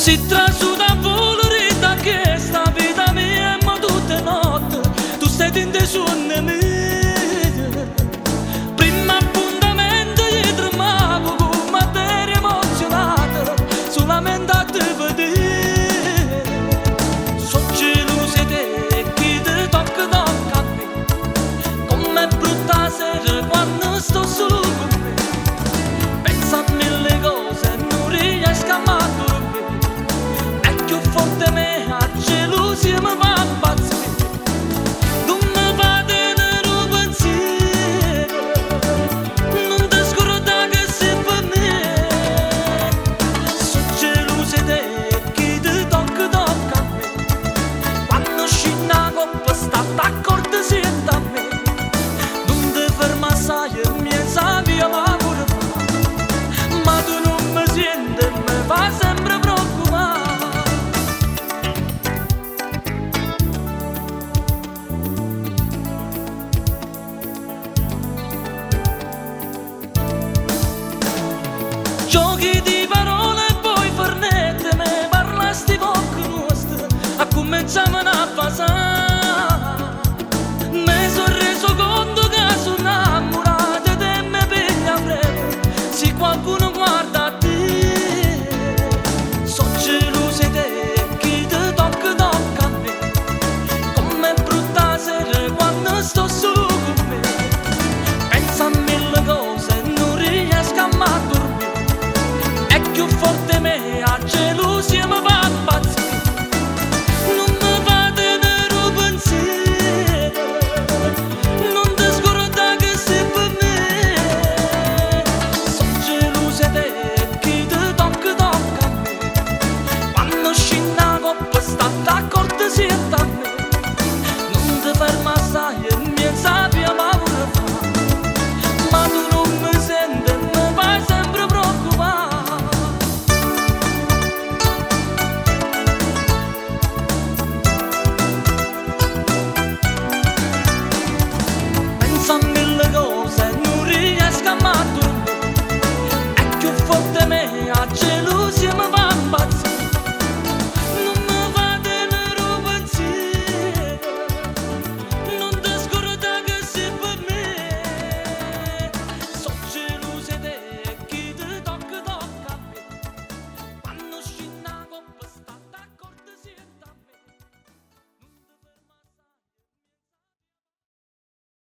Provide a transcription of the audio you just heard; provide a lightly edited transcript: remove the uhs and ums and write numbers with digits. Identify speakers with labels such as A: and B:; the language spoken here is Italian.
A: Si trasuda volere che sta vita mia ma tutte notte tu stai dentro i suoni miei. Prima appuntamento io tremavo con materia emozionata solamente a te vedere. So gelosa di te chi ti tocca a me, com'è brutta sera quando sto solo con me. Pensa a mille cose e non riesco a dormire. Forte me a gelosia mi va a pazzire, non mi va tenere un pensiero, non ti scordare che sei per me. Sono gelosa di te chi ti tocca a me, quando scende la coppa sta d'accordo siete a me, non ti ferma assai e mi sa via la pure fa, ma tu non mi senti e mi fa sempre preoccupare. Giochi di parole e poi farnette, me parlasti poco nostre, a cominciare